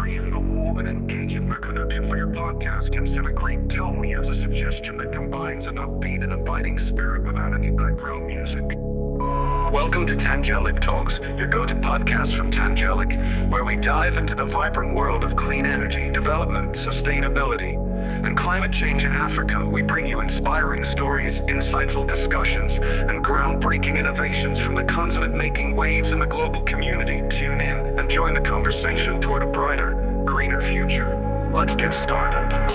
created a warm and engaging narrative for your podcast. Consider Great Tell Me as a suggestion that combines an upbeat and inviting spirit without any background music. Welcome to Tangelic Talks, your go-to podcast from Tangelic, where we dive into the vibrant world of clean energy, development, sustainability, and climate change in Africa. We bring you inspiring stories, insightful discussions, and groundbreaking innovations from the continent making waves in the global community. Tune in and join the conversation toward a brighter, greener future. Let's get started.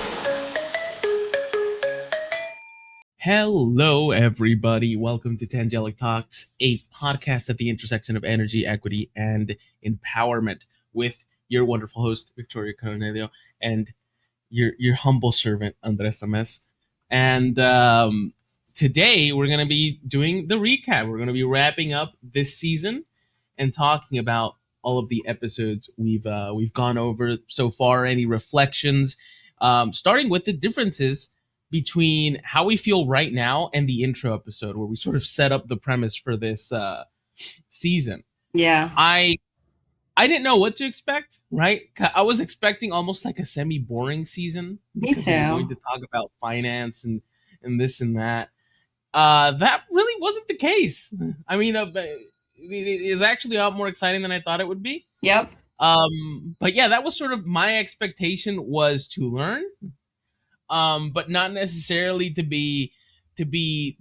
Hello, everybody. Welcome to Tangelic Talks, a podcast at the intersection of energy, equity, and empowerment with your wonderful host, Victoria Cornelio, and your humble servant, Andres Tamez. And today we're going to be doing the recap. We're going to be wrapping up this season and talking about all of the episodes we've gone over so far, any reflections, starting with the differences between how we feel right now and the intro episode where we sort of set up the premise for this season. Yeah. I didn't know what to expect, right? I was expecting almost like a semi-boring season. Me Because we were going too. to talk about finance and this and that. That really wasn't the case. I mean, it is actually a lot more exciting than I thought it would be. Yep. But yeah, that was sort of my expectation, was to learn. But not necessarily to be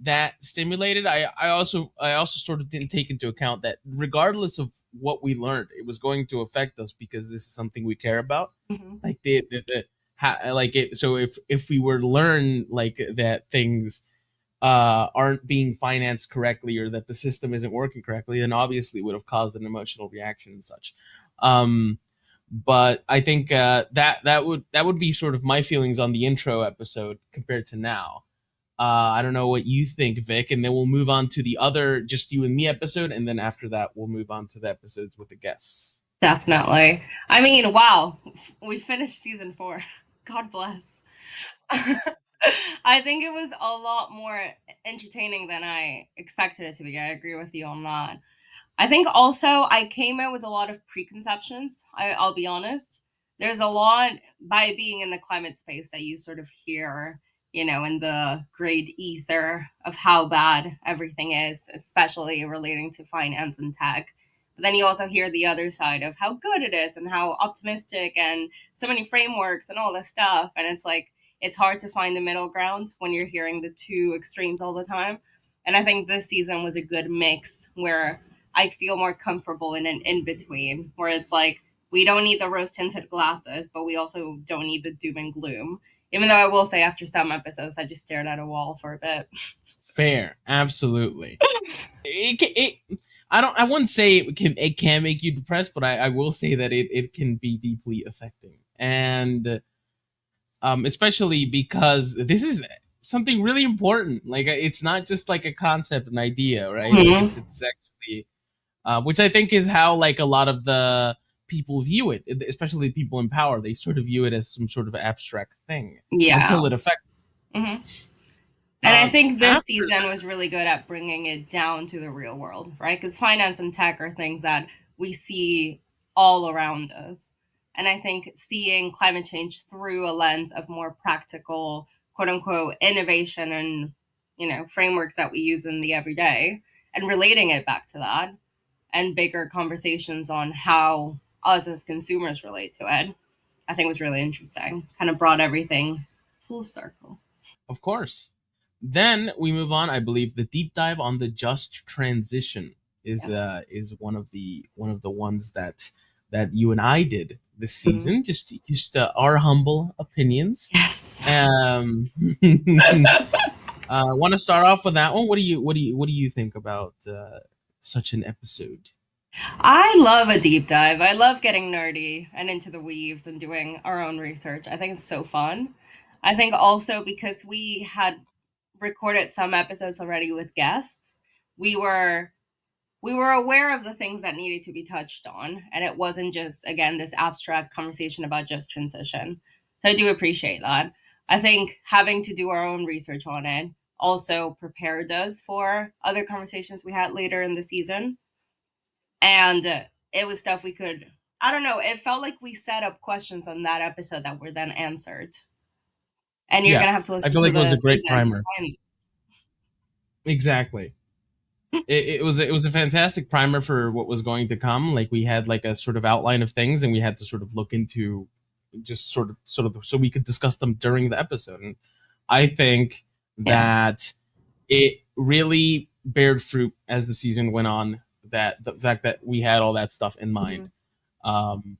that stimulated. I also sort of didn't take into account that regardless of what we learned, it was going to affect us because this is something we care about. Mm-hmm. Like so if we were to learn like that things aren't being financed correctly or that the system isn't working correctly, then obviously it would have caused an emotional reaction and such. But I think that would be sort of my feelings on the intro episode compared to now. I don't know what you think, Vic, and then we'll move on to the other just you and me episode, and then after that we'll move on to the episodes with the guests. Definitely. I mean, wow. We finished season 4. God bless. I think it was a lot more entertaining than I expected it to be. I agree with you on that. I think also I came in with a lot of preconceptions. I'll be honest. There's a lot by being in the climate space that you sort of hear, in the great ether of how bad everything is, especially relating to finance and tech. But then you also hear the other side of how good it is and how optimistic and so many frameworks and all this stuff. And it's like, it's hard to find the middle ground when you're hearing the two extremes all the time. And I think this season was a good mix where I feel more comfortable in an in-between, where it's like, we don't need the rose-tinted glasses, but we also don't need the doom and gloom. Even though I will say after some episodes, I just stared at a wall for a bit. Fair, absolutely. I wouldn't say it can make you depressed, but I will say that it can be deeply affecting. And especially because this is something really important. Like, it's not just like a concept, an idea, right? Mm-hmm. Like it's actually which I think is how like a lot of the people view it, especially people in power. They sort of view it as some sort of abstract thing until it affects. Mm-hmm. And I think this After season was really good at bringing it down to the real world, right? Because finance and tech are things that we see all around us. And I think seeing climate change through a lens of more practical, quote unquote, innovation and, frameworks that we use in the everyday and relating it back to that and bigger conversations on how us as consumers relate to it, I think was really interesting. Kind of brought everything full circle. Of course. Then we move on. I believe the deep dive on the just transition is one of the ones that you and I did this season. Mm-hmm. Just our humble opinions. Yes. Want to start off with that one? What do you think about such an episode? I love a deep dive. I love getting nerdy and into the weaves and doing our own research. I think it's so fun. I think also because we had recorded some episodes already with guests, we were aware of the things that needed to be touched on, and it wasn't just, again, this abstract conversation about just transition. So I do appreciate that. I think having to do our own research on it also prepared us for other conversations we had later in the season. And it was stuff we could I don't know. It felt like we set up questions on that episode that were then answered, and you're Yeah, gonna have to I listen feel to like it was the a great season to primer. find. Exactly. It was a fantastic primer for what was going to come. Like we had like a sort of outline of things, and we had to sort of look into just sort of so we could discuss them during the episode. And I think Yeah. that it really bared fruit as the season went on. That the fact that we had all that stuff in mind. Um,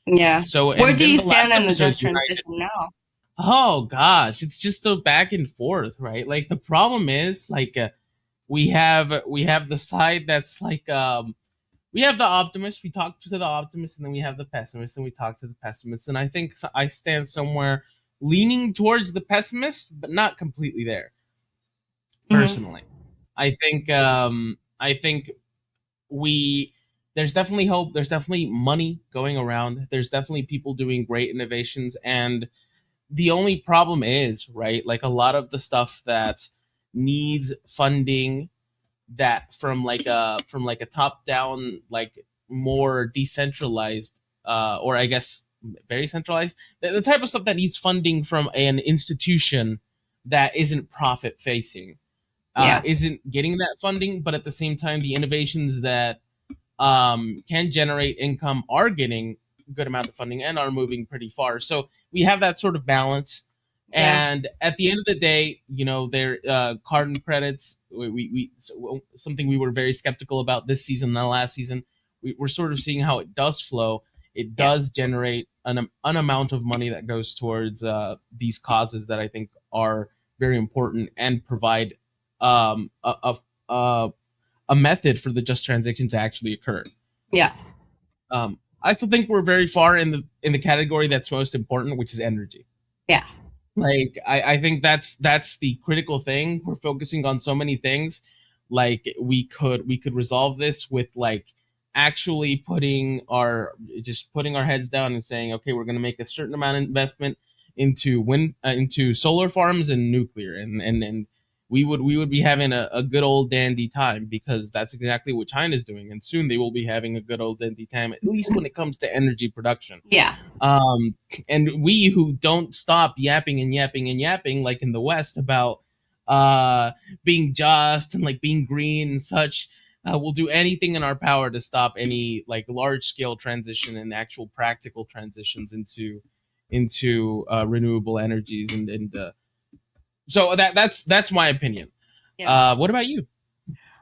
Yeah. so Where and do then you the last stand in the episode, just transition now? oh gosh, it's just a back and forth, right? Like the problem is like we have the side that's like we have the optimist. We talk to the optimist, and then we have the pessimist, and we talk to the pessimist. And I think I stand somewhere leaning towards the pessimist, but not completely there. Hmm. Personally, I think we there's definitely hope. There's definitely money going around. There's definitely people doing great innovations, and the only problem is right, like a lot of the stuff that needs funding that from like a top down, like more decentralized, or I guess very centralized, the type of stuff that needs funding from an institution that isn't profit facing, Yeah. isn't getting that funding, but at the same time the innovations that can generate income are getting good amount of funding and are moving pretty far. So we have that sort of balance. Yeah. And at the end of the day, their carbon credits, something we were very skeptical about this season and the last season. We're sort of seeing how it does flow. It Yeah. does generate an amount of money that goes towards these causes that I think are very important and provide a method for the just transition to actually occur. Yeah. I still think we're very far in the category that's most important, which is energy. Yeah. Like I think that's the critical thing. We're focusing on so many things. Like we could resolve this with like actually putting our heads down and saying, okay, we're going to make a certain amount of investment into wind, into solar farms and nuclear, and we would be having a good old dandy time, because that's exactly what China's doing, and soon they will be having a good old dandy time, at least when it comes to energy production. Yeah. Um, and we who don't stop yapping and yapping and yapping, like in the West, about being just and like being green and such, will do anything in our power to stop any like large scale transition and actual practical transitions into renewable energies, and so that's my opinion. Yeah. What about you?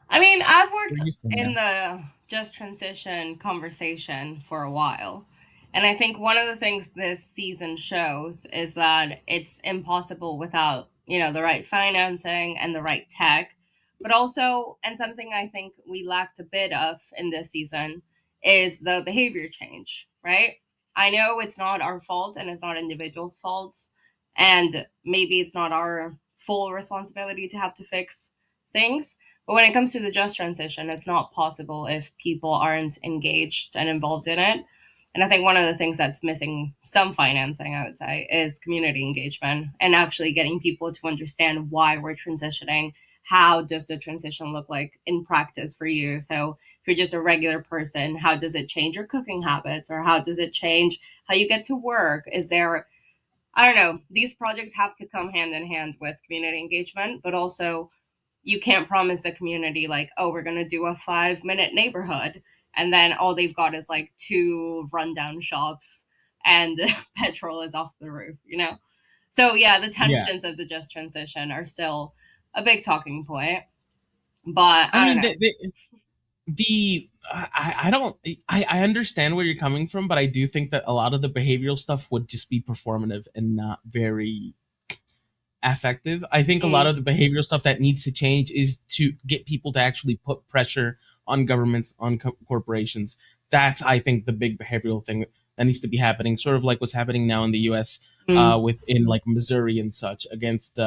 I mean, I've Where worked do you stand in now? the just transition conversation for a while. And I think one of the things this season shows is that it's impossible without, the right financing and the right tech. But also, and something I think we lacked a bit of in this season is the behavior change, right? I know it's not our fault and it's not individuals' faults. And maybe it's not our full responsibility to have to fix things, but when it comes to the just transition, it's not possible if people aren't engaged and involved in it. And I think one of the things that's missing some financing, I would say, is community engagement and actually getting people to understand why we're transitioning. How does the transition look like in practice for you? So, if you're just a regular person, how does it change your cooking habits, or how does it change how you get to work? Is there, I don't know, these projects have to come hand in hand with community engagement, but also you can't promise the community like, oh, we're going to do a 5-minute neighborhood, and then all they've got is like two rundown shops and petrol is off the roof. So yeah, the Yeah, tensions of the just transition are still a big talking point, but I I don't mean know. the I don't I understand where you're coming from, but I do think that a lot of the behavioral stuff would just be performative and not very effective. I think a lot Mm, of the behavioral stuff that needs to change is to get people to actually put pressure on governments, on corporations. That's, I think, the big behavioral thing that needs to be happening, sort of like what's happening now in the U.S. mm, Within like Missouri and such, against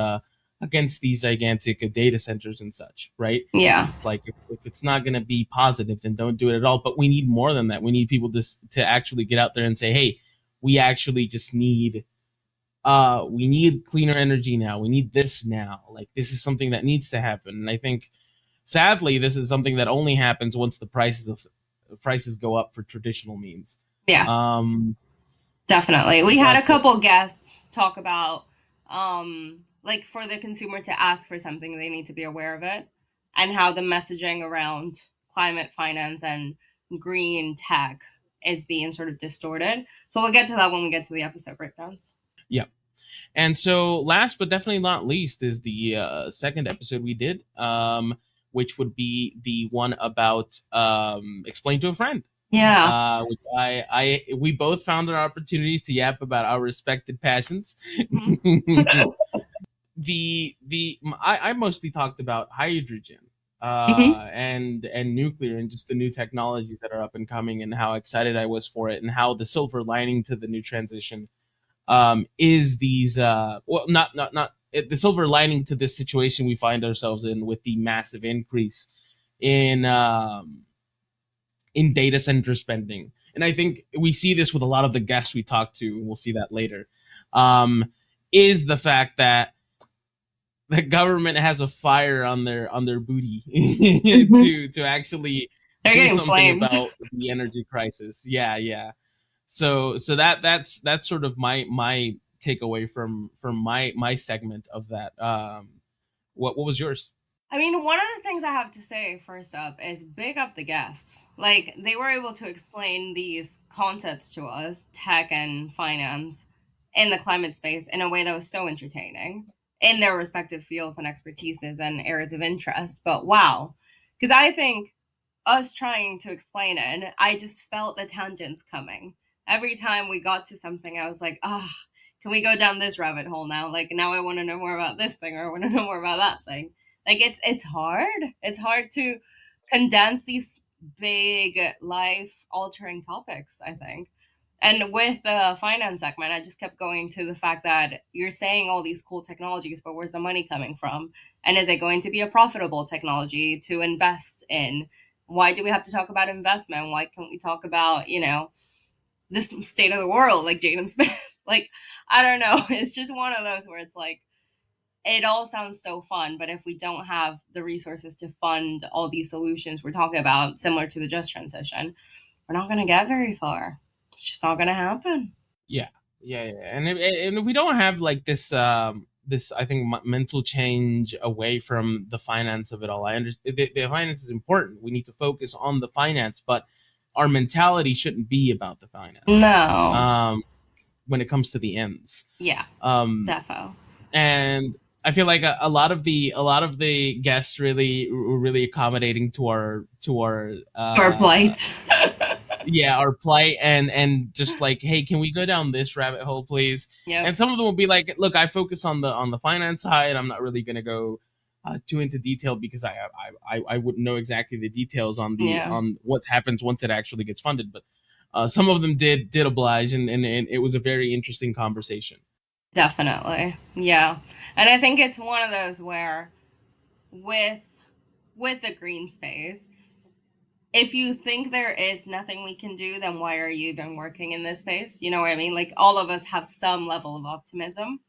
these gigantic data centers and such, right? yeah. It's like if it's not going to be positive, then don't do it at all. But we need more than that. We need people to actually get out there and say, hey, we actually just need we need cleaner energy now, we need this now, like this is something that needs to happen. And I think sadly this is something that only happens once the prices of prices go up for traditional means. Yeah, Um, definitely. We had a but couple guests talk about, like, for the consumer to ask for something, they need to be aware of it, and how the messaging around climate finance and green tech is being sort of distorted. So we'll get to that when we get to the episode breakdowns. yeah. And so, last but definitely not least, is the second episode we did, which would be the one about explain to a friend. Yeah. Which we both found our opportunities to yap about our respected passions. Mhm. I mostly talked about hydrogen Mhm. and nuclear and just the new technologies that are up and coming and how excited I was for it and how the silver lining to the new transition is these well not the silver lining to this situation we find ourselves in with the massive increase in data center spending. And I think we see this with a lot of the guests we talk to, and we'll see that later, is the fact that the government has a fire on their booty Mhm. to actually They're do getting something flamed. about the energy crisis. Yeah, yeah. So that's sort of my takeaway from my segment of that. What was yours? I mean, one of the things I have to say first up is big up the guests. Like, they were able to explain these concepts to us, tech and finance, in the climate space in a way that was so entertaining in their respective fields and expertises and areas of interest. But wow. Because I think us trying to explain it, I just felt the tangents coming. Every time we got to something, I was like, ah, can we go down this rabbit hole now? Like, now I want to know more about this thing, or I want to know more about that thing. Like, it's hard. It's hard to condense these big life altering topics, I think. And with the finance segment, I just kept going to the fact that you're saying all these cool technologies, but where's the money coming from? And is it going to be a profitable technology to invest in? Why do we have to talk about investment? Why can't we talk about, this state of the world, like Jaden Smith? Like, I don't know. It's just one of those where it's like, it all sounds so fun, but if we don't have the resources to fund all these solutions we're talking about, similar to the just transition, we're not going to get very far. It's just not going to happen. Yeah, yeah. And if we don't have like this I think mental change away from the finance of it all, I understand the finance is important. We need to focus on the finance, but our mentality shouldn't be about the finance. No. Um, when it comes to the ends. Yeah, Um, defo. and I feel like a lot of the guests really were really accommodating to our Or blight. yeah, our plight, and just like, hey, can we go down this rabbit hole, please? Yep. And some of them will be like, look, I focus on the finance side. I'm not really gonna go too into detail because I wouldn't know exactly the details Yeah. on what happens once it actually gets funded, but some of them did oblige, and it was a very interesting conversation. Definitely. Yeah. And I think it's one of those where with the green space, if you think there is nothing we can do, then why are you even working in this space? You know what I mean? Like, all of us have some level of optimism.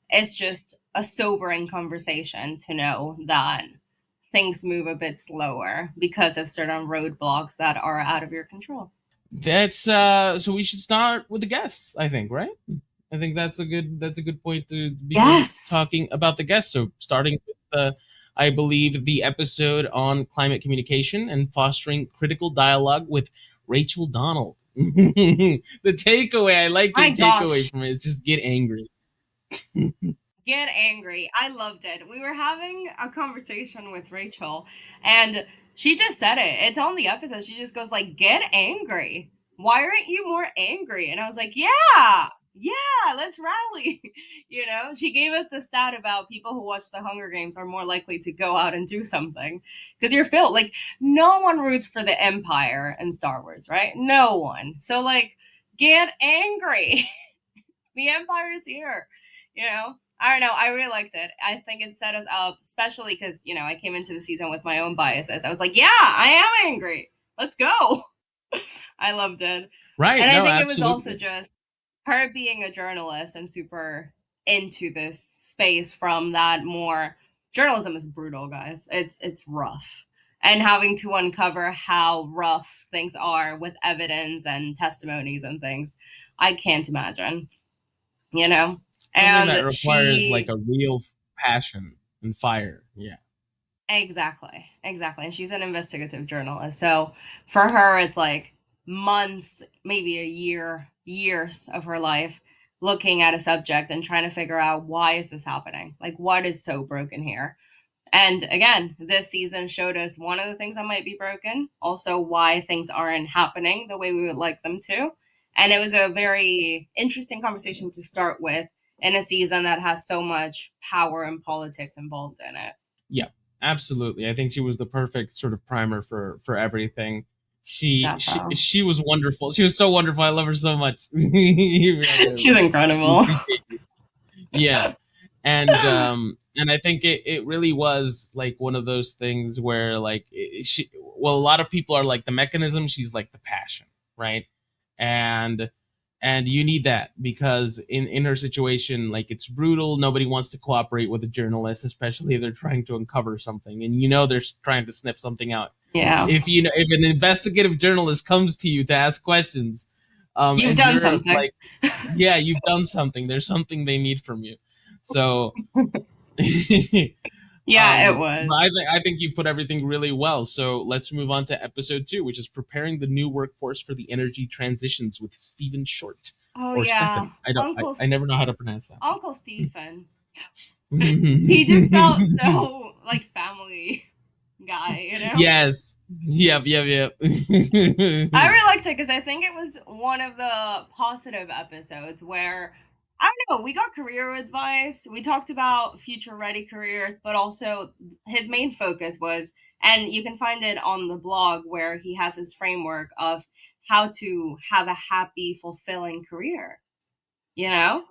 It's just a sobering conversation to know that things move a bit slower because of certain roadblocks that are out of your control. That's so we should start with the guests, I think, right? I think that's a good point to begin Yes. talking about the guests. So starting with I believe the episode on climate communication and fostering critical dialogue with Rachel Donald. The takeaway, I like your My takeaway gosh. from it, is just get angry. Get angry. I loved it. We were having a conversation with Rachel, and she just said it. It's on the episode. She just goes like, "Get angry. Why aren't you more angry?" And I was like, "Yeah. Yeah, let's rally." She gave us the stat about people who watch the Hunger Games are more likely to go out and do something because you're filled. Like, no one roots for the Empire in Star Wars, right? No one. So, like, get angry. The Empire is here. I don't know. I really liked it. I think it set us up, especially because I came into the season with my own biases. I was like, yeah, I am angry. Let's go. I loved it. Right? And I No, think it was also absolutely. just her being a journalist and super into this space from that more journalism is brutal, guys. It's rough. and having to uncover how rough things are with evidence and testimonies and things. I can't imagine, you know? Something that And requires like she, a real passion and fire. Yeah. exactly, exactly. And she's an investigative journalist. So for her, it's like months, maybe a year, years of her life looking at a subject and trying to figure out why is this happening? Like, what is so broken here? And again, this season showed us one of the things that might be broken, also why things aren't happening the way we would like them to. And it was a very interesting conversation to start with in a season that has so much power and politics involved in it. Yeah, absolutely. I think she was the perfect sort of primer for everything. She was wonderful. She was so wonderful. I love her so much. She's We incredible. appreciate you. Yeah. And I think it really was like one of those things where like she, well, a lot of people are like the mechanism, she's like the passion, right? And you need that because in her situation, like it's brutal. Nobody wants to cooperate with a journalist, especially if they're trying to uncover something, and they're trying to sniff something out. Yeah. If an investigative journalist comes to you to ask questions, You've and done you're something. like, yeah, you've done something. There's something they need from you. So Yeah, it but was. I think you put everything really well. So let's move on to episode 2, which is preparing the new workforce for the energy transitions with Stephen Short Oh or yeah. Stefan. I never know how to pronounce that. Uncle Stephen. He just felt so like family guy, you know? Yes. Yep. I really liked it because I think it was one of the positive episodes where I don't know, we got career advice. We talked about future ready careers, but also his main focus was, and you can find it on the blog where he has his framework of how to have a happy, fulfilling career, you know?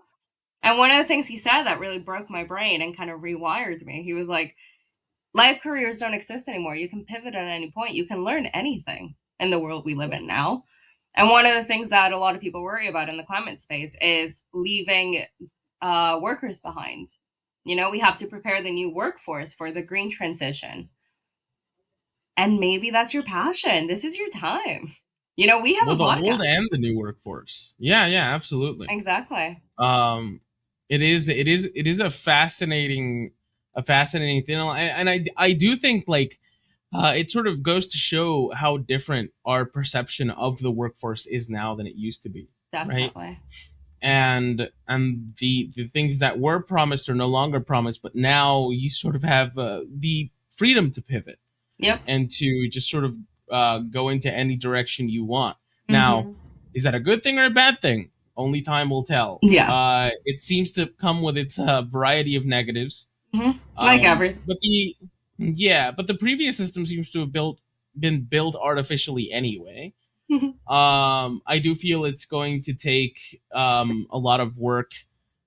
And one of the things he said that really broke my brain and kind of rewired me, he was like, life careers don't exist anymore. You can pivot at any point. You can learn anything in the world we live in now. And one of the things that a lot of people worry about in the climate space is leaving workers behind. You know, we have to prepare the new workforce for the green transition. And maybe that's your passion. This is your time. You know, we have Well, a the old podcast. and the new workforce. Yeah, absolutely. Exactly. Um, it is a fascinating thing, and I do think like it sort of goes to show how different our perception of the workforce is now than it used to be, right? Definitely. And the things that were promised are no longer promised, but now you sort of have the freedom to pivot Yep. and to just sort of go into any direction you want. Now, Mm-hmm. is that a good thing or a bad thing? Only time will tell. Yeah. It seems to come with its variety of negatives. Mm-hmm. Like everything. But the previous system seems to have been built artificially anyway. I do feel it's going to take a lot of work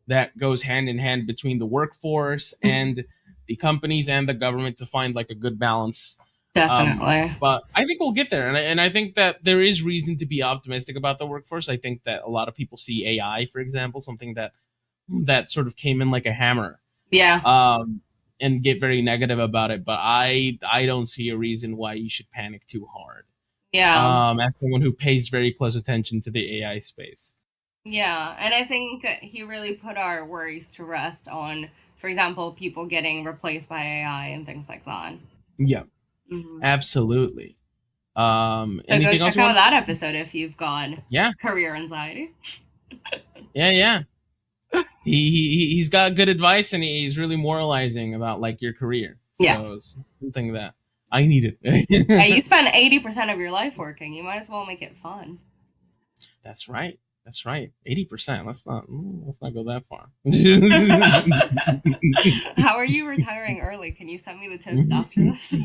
that goes hand in hand between the workforce and the companies and the government to find like a good balance. Definitely. But I think we'll get there, and I think that there is reason to be optimistic about the workforce. I think that a lot of people see AI, for example, something that sort of came in like a hammer, Yeah. and get very negative about it. But I don't see a reason why you should panic too hard. Yeah. As someone who pays very close attention to the AI space. Yeah, and I think he really put our worries to rest on, for example, people getting replaced by AI and things like that. Yeah, Hmm. absolutely. So go Anything else check you out want to that say? episode if you've got Yeah, career anxiety. yeah. He's got good advice, and he's really moralizing about like your career. Yeah. So it's something that I needed. Hey, you spend 80% of your life working. You might as well make it fun. That's right. That's right. 80%. Let's not go that far. How are you retiring early? Can you send me the tips after this?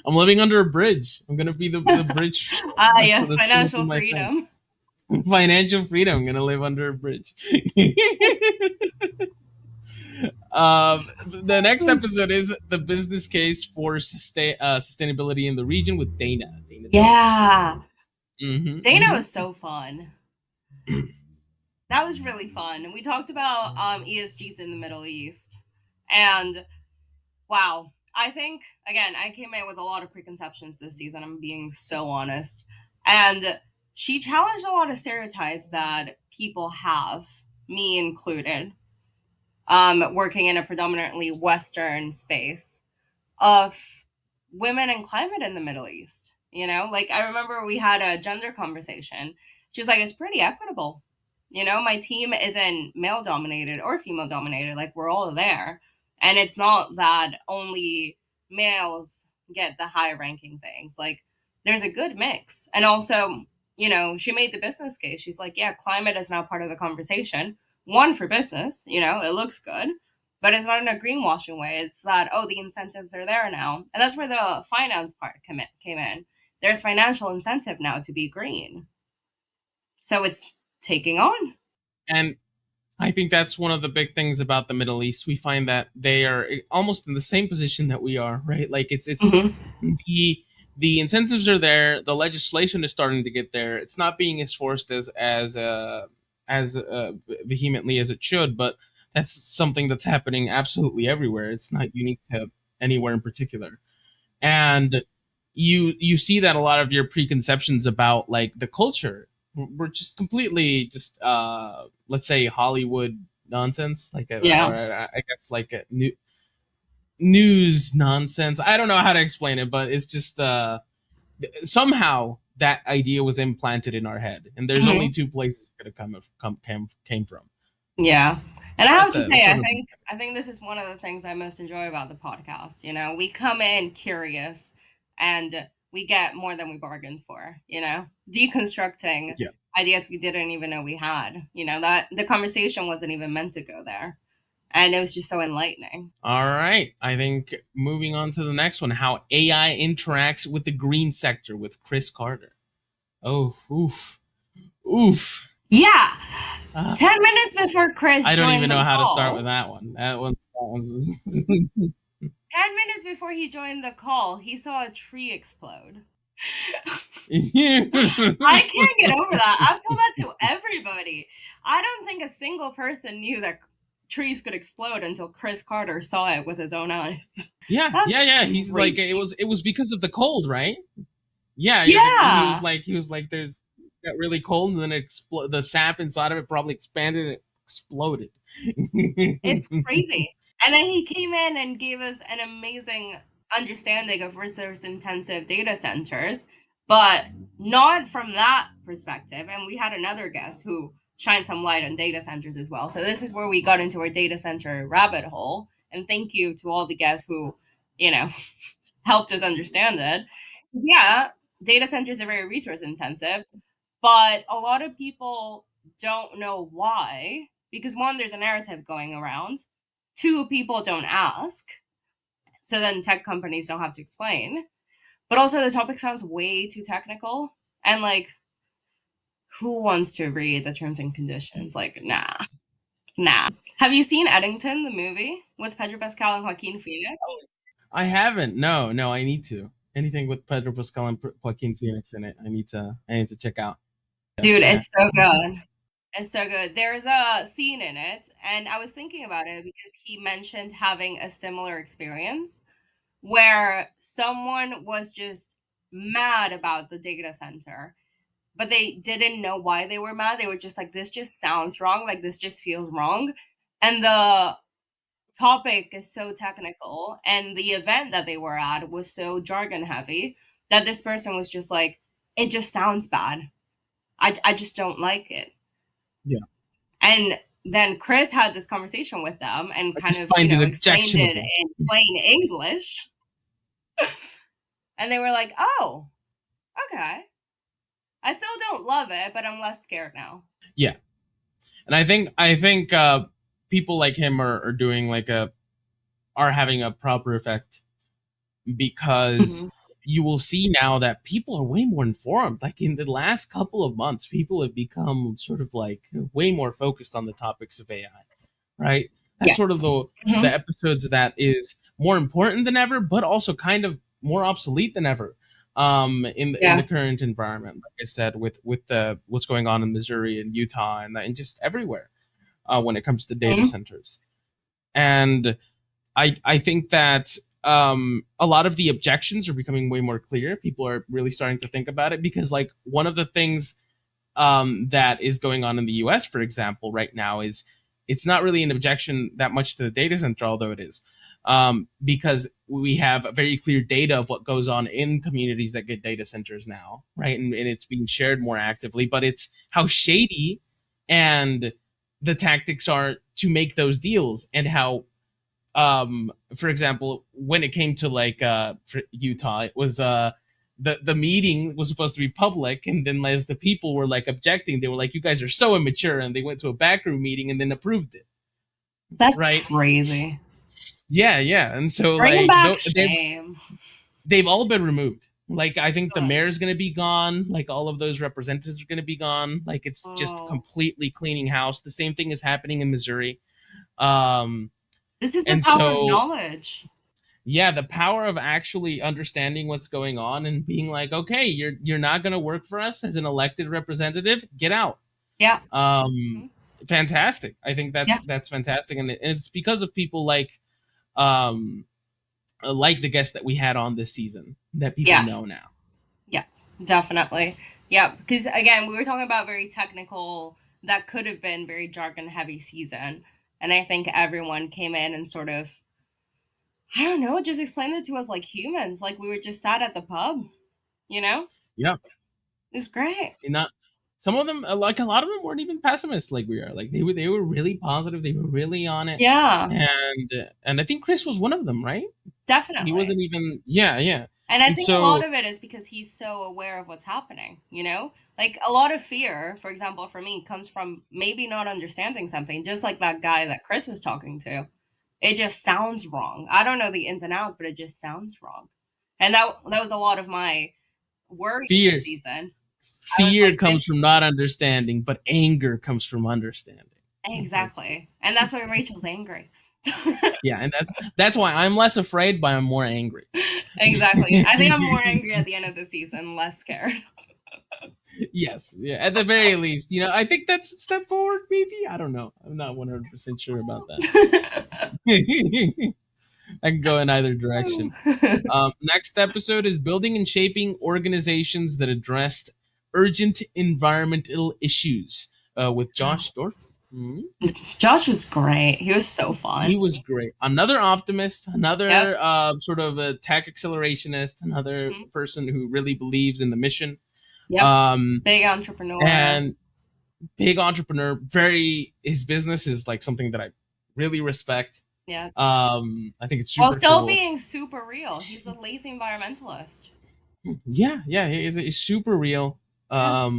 I'm living under a bridge. I'm gonna be the bridge. Ah, That's yes, gonna be financial my thing. freedom. Financial freedom. I'm gonna live under a bridge. The next episode is the business case for sustainability in the region with Dana. Dana Davis. Yeah. Dana Mm-hmm. was so fun. That was really fun. And we talked about ESGs in the Middle East. And wow, I think, again, I came in with a lot of preconceptions this season. I'm being so honest. And she challenged a lot of stereotypes that people have, me included, working in a predominantly Western space of women and climate in the Middle East. You know, like I remember we had a gender conversation. She was like, it's pretty equitable. You know, my team isn't male dominated or female dominated. Like we're all there. And it's not that only males get the high ranking things. Like there's a good mix. And also, you know, she made the business case. She's like, yeah, climate is now part of the conversation. One, for business, you know, it looks good, but it's not in a greenwashing way. It's that, oh, the incentives are there now. And that's where the finance part came in. There's financial incentive now to be green. So it's taking on. And I think that's one of the big things about the Middle East. We find that they are almost in the same position that we are, right? Like it's the incentives are there, the legislation is starting to get there. It's not being as forced as vehemently as it should, but that's something that's happening absolutely everywhere. It's not unique to anywhere in particular. And you see that a lot of your preconceptions about like the culture were just completely just let's say Hollywood nonsense, like Yeah. or I guess like a news nonsense. I don't know how to explain it, but it's just somehow that idea was implanted in our head, and there's only Mhm. two places it could have came from. Yeah. And I have That's to a say, sort of I think this is one of the things I most enjoy about the podcast. You know, we come in curious and we get more than we bargained for, you know, deconstructing yeah. ideas we didn't even know we had. You know, that the conversation wasn't even meant to go there. And it was just so enlightening. All right. I think moving on to the next one, how AI interacts with the green sector with Chris Carter. Oh, oof, oof. Yeah. Ah, 10 minutes before Chris I don't even joined know the how to start with call, that one. That one's 10 minutes before he joined the call, he saw a tree explode. I can't get over that. I've told that to everybody. I don't think a single person knew that trees could explode until Chris Carter saw it with his own eyes. yeah, That's yeah, yeah. He's like crazy. it was because of the cold, right? Yeah, yeah. Yeah, He was like there's got really cold and then the sap inside of it probably expanded and it exploded. it's crazy. And then he came in and gave us an amazing understanding of resource intensive data centers, but not from that perspective. And we had another guest who shined some light on data centers as well. So this is where we got into our data center rabbit hole. And thank you to all the guests who, you know, helped us understand it. Yeah, data centers are very resource intensive, but a lot of people don't know why because one, there's a narrative going around. Two, people don't ask. So then tech companies don't have to explain. But also the topic sounds way too technical. And like, who wants to read the terms and conditions? Like, nah. Nah. Have you seen Eddington, the movie with Pedro Pascal and Joaquin Phoenix? I haven't. No, no. I need to. Anything with Pedro Pascal and Joaquin Phoenix in it, I need to check out. Yeah, Dude, yeah. it's so good. It's so good. There's a scene in it, and I was thinking about it because he mentioned having a similar experience where someone was just mad about the data center, but they didn't know why they were mad. They were just like, this just sounds wrong. Like, this just feels wrong. And the topic is so technical, and the event that they were at was so jargon heavy that this person was just like, it just sounds bad. I just don't like it. Yeah. And then Chris had this conversation with them and I kind just of, find it explained it objectionable. in plain English. And they were like, oh, okay. I still don't love it, but I'm less scared now. Yeah, and I think people like him are doing like a are having a proper effect because Mhm. you will see now that people are way more informed. Like in the last couple of months, people have become sort of like way more focused on the topics of AI, right? That's Yeah. sort of Mhm. the episodes that is more important than ever, but also kind of more obsolete than ever. In the Yeah. current environment, like I said, with the what's going on in Missouri and Utah and just everywhere when it comes to data Mhm. centers, and I think that a lot of the objections are becoming way more clear. People are really starting to think about it because, like, one of the things that is going on in the US, for example, right now is it's not really an objection that much to the data center, although it is, because we have very clear data of what goes on in communities that get data centers now, right? And it's being shared more actively, but it's how shady and the tactics are to make those deals and how for example, when it came to like for Utah, it was the meeting was supposed to be public, and then as the people were like objecting, they were like, "You guys are so immature," and they went to a backroom meeting and then approved it, That's right? crazy. Yeah, yeah, and so Bringing like back shame. they've all been removed. Like I think the Good. mayor's gonna be gone. Like all of those representatives are gonna be gone. Like it's just Oh, completely cleaning house. The same thing is happening in Missouri. Um, this is the and power of so knowledge. yeah, the power of actually understanding what's going on and being like, okay, you're not going to work for us as an elected representative, get out. Yeah. um Mhm. Fantastic. I think Yeah. that's fantastic, and it's because of people like the guest that we had on this season that people Yeah. know now. Yeah. Definitely. Yeah. Because again, we were talking about very technical, that could have been very jargon heavy season. And I think everyone came in and sort of, I don't know, just explained it to us like humans. Like we were just sat at the pub, you know? Yeah, It's great. and not some of them, like a lot of them weren't even pessimists like we are. Like they were really positive, they were really on it. Yeah. And I think Chris was one of them, right? He Definitely. wasn't even, yeah, yeah. And I And think a lot so of it is because he's so aware of what's happening, you know? Like a lot of fear, for example, for me, comes from maybe not understanding something, just like that guy that Chris was talking to. It just sounds wrong. I don't know the ins and outs, but it just sounds wrong. And that was a lot of my worry fear this season. I was fear like, this comes from not understanding, but anger comes from understanding. That's exactly. And that's why Rachel's angry. yeah, and that's why I'm less afraid, but I'm more angry. Exactly. I think I'm more angry at the end of the season, less scared. Yes, yeah. At the very least, I think that's a step forward. Maybe I don't know. I'm not 100% sure about that. I can go in either direction. Next episode is building and shaping organizations that addressed urgent environmental issues with Josh Dorff. Mhm. Josh was great. He was so He fun. was great. Another optimist, Yep. another sort of a tech accelerationist, another Mhm. person who really believes in the mission. Yep. Um, Big entrepreneur. and big entrepreneur. Very, his business is like something that I really respect. Yeah. I think it's While super still cool. being super real. He's a lazy environmentalist. Yeah, yeah, he's super real. Yeah.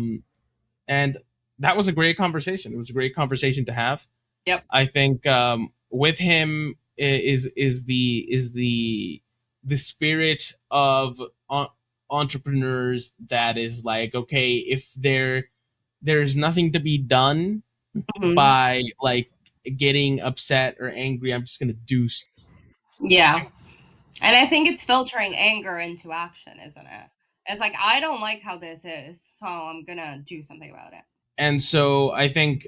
And that was a great conversation. It was a great conversation to have. Yep. I think with him is the spirit of entrepreneurs that is like, okay, if there's nothing to be done Mhm. by like getting upset or angry, I'm just gonna do Yeah. And I think it's filtering anger into action, isn't it? It's like, I don't like how this is, so I'm gonna do something about it. and so I think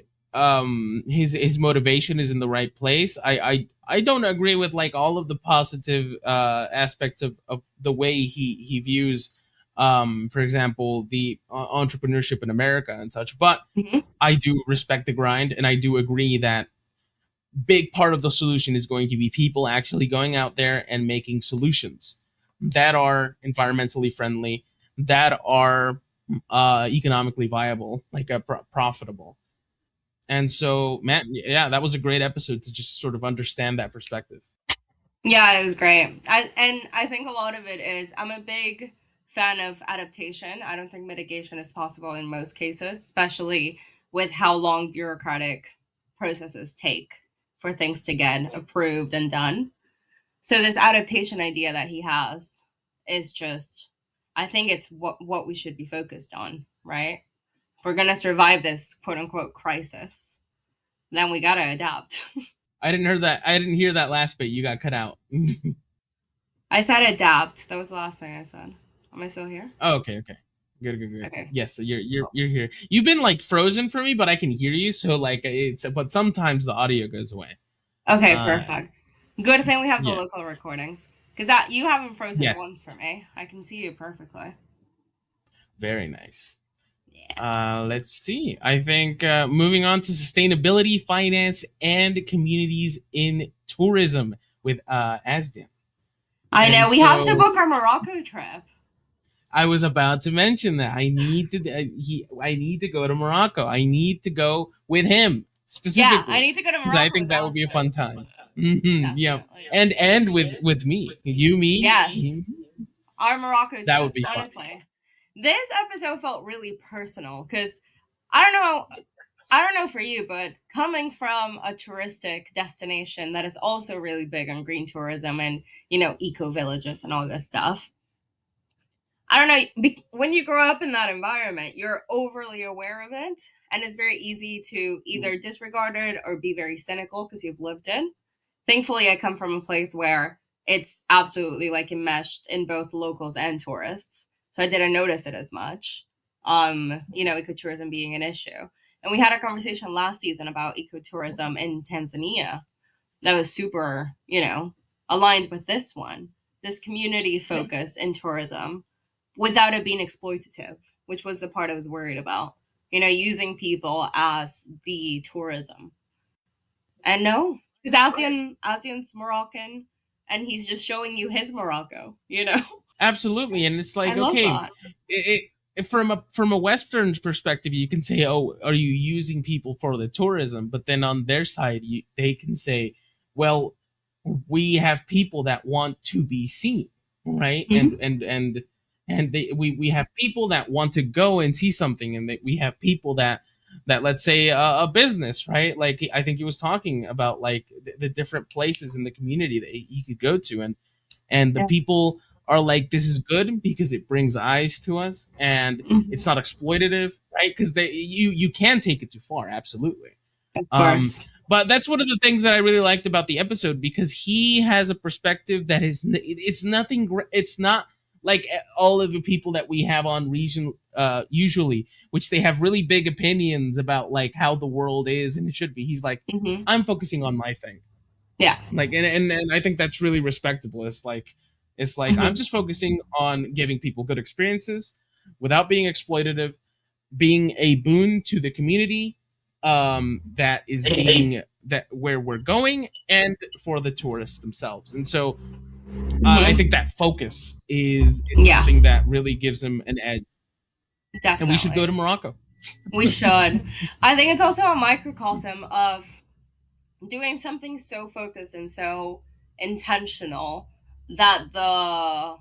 his motivation is in the right place. I don't agree with like all of the positive aspects of the way he views for example the entrepreneurship in America and such, but Mhm. I do respect the grind, and I do agree that big part of the solution is going to be people actually going out there and making solutions that are environmentally friendly, that are economically viable, like profitable. And so, Matt, yeah, that was a great episode to just sort of understand that perspective. Yeah, it was great. I think a lot of it is, I'm a big fan of adaptation. I don't think mitigation is possible in most cases, especially with how long bureaucratic processes take for things to get approved and done. So this adaptation idea that he has is just, I think it's what we should be focused on, right? If we're gonna survive this quote unquote crisis, then we gotta adapt. I didn't hear that last bit. You got cut out. I said adapt. That was the last thing I said. Am I still here? Oh, okay, okay. Good, good, good. Okay. Yes, so you're here. You've been like frozen for me, but I can hear you. So like it's but sometimes the audio goes away. Okay, Uh perfect. Good thing we have the yeah. local recordings. Because that you haven't frozen once Yes, for me. I can see you perfectly. very nice. Yeah. Let's see. I think moving on to sustainability, finance, and communities in tourism with Asdan. I And know we have to so book our Morocco trip. I was about to mention that I need to go to Morocco. I need to go with him Yeah, I specifically need to go to because I Morocco think with that would be a fun Asdan. time. Yeah, Definitely. and with me, you, me, Yes, our Morocco that would trip. be fun. Honestly, this episode felt really personal because I don't know. I don't know for you, but coming from a touristic destination that is also really big on green tourism and eco villages and all this stuff, I don't know. When you grow up in that environment, you're overly aware of it, and it's very easy to either disregard it or be very cynical because you've lived it. Thankfully, I come from a place where it's absolutely like enmeshed in both locals and tourists, so I didn't notice it as much. Ecotourism being an issue, and we had a conversation last season about ecotourism in Tanzania that was super, aligned with this one. This community focus in tourism without it being exploitative, which was the part I was worried about. Using people as the tourism. And no, because Asian's Moroccan and he's just showing you his Morocco. Absolutely, and it's I like love okay, that. from a Western perspective, you can say, "Oh, are you using people for the tourism?" But then on their side, they can say, "Well, we have people that want to be seen, right? And Mhm. we have people that want to go and see something, and that we have people that let's say a business, right? Like I think he was talking about like the different places in the community that he could go to, and the Yeah. people are like, this is good because it brings eyes to us and it's Mhm. not exploitative, right? Because you can take it too far, absolutely. Of um course. but that's one of the things that I really liked about the episode, because he has a perspective that is it's nothing it's not like all of the people that we have on region usually, which they have really big opinions about like how the world is and it should be. He's like, Hmm. I'm focusing on my thing, Yeah. like and I think that's really respectable. It's like I'm Hmm. just focusing on giving people good experiences without being exploitative, being a boon to the community, that is being that where we're going, and for the tourists themselves. And so I think Hmm. that focus is Yeah, something that really gives them an edge, and we should go to definitely. Morocco. We should. I think it's also a microcosm of doing something so focused and so intentional that the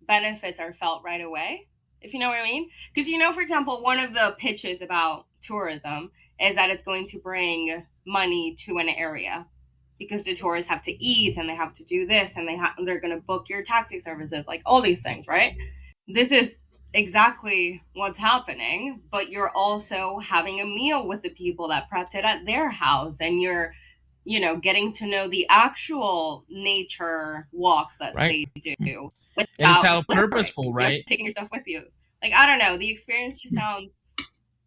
benefits are felt right away, if you know what I mean. Because, for example, one of the pitches about tourism is that it's going to bring money to an area because the tourists have to eat and they have to do this and they're going to book your taxi services, like all these things, right? This is exactly what's happening, but you're also having a meal with the people that prepped it at their house, and you're getting to know the actual nature walks that Right, they do and it's without how littering, purposeful, right? taking your stuff with you. Like, I don't know, the experience just sounds,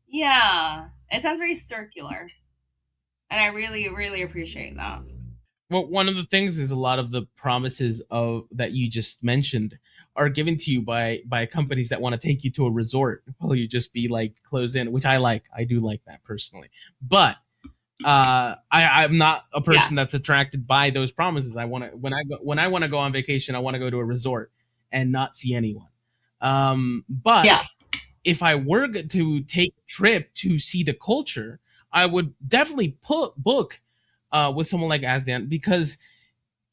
yeah, it sounds very circular. And I really, really appreciate that. Well, one of the things is a lot of the promises of that you just mentioned are given to you by companies that want to take you to a resort. Will you just be like close in, which I do like that personally. But I'm not a Yeah. person that's attracted by those promises. I want to when I want to go on vacation, I want to go to a resort and not see anyone. But Yeah. if I were to take a trip to see the culture, I would definitely put book with someone like Asdan, because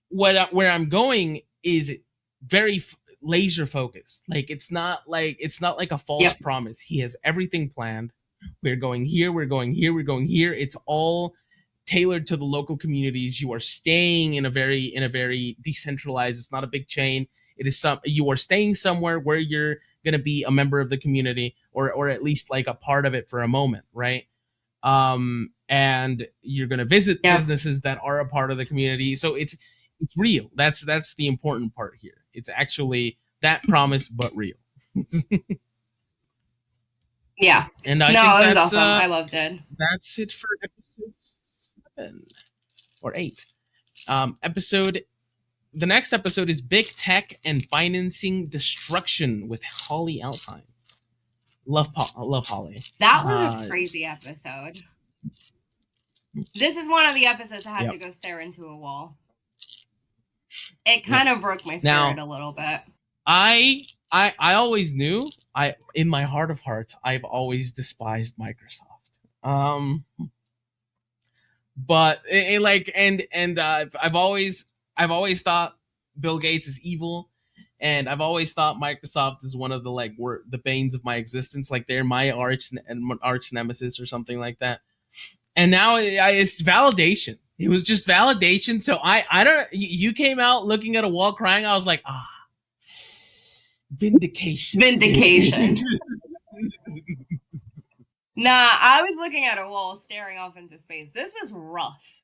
where I'm going is very laser focused. Like it's not like a false Yep. promise. He has everything planned. We're going here. We're going here. We're going here. It's all tailored to the local communities. You are staying in a very decentralized. It's not a big chain. It is some you are staying somewhere where you're going to be a member of the community, or at least like a part of it for a moment, right? And you're going to visit Yep. businesses that are a part of the community. So it's real. That's the important part here. It's actually that promise, but real. Yeah. And I think No, it was awesome. I loved it. that's it for episode 7 or 8. Episode the next episode is Big Tech and Financing Destruction with Holly Elfheim. Love Holly. That was a crazy episode. This is one of the episodes I had to go stare into a wall. It kind of broke my spirit a little bit. I always knew, in my heart of hearts, I've always despised Microsoft. But I've always thought Bill Gates is evil, and I've always thought Microsoft is one of the the banes of my existence. Like they're my arch nemesis or something like that. And now it's validation. It was just validation. So I don't. You came out looking at a wall crying. I was like, vindication. Vindication. Nah, I was looking at a wall staring off into space. This was rough.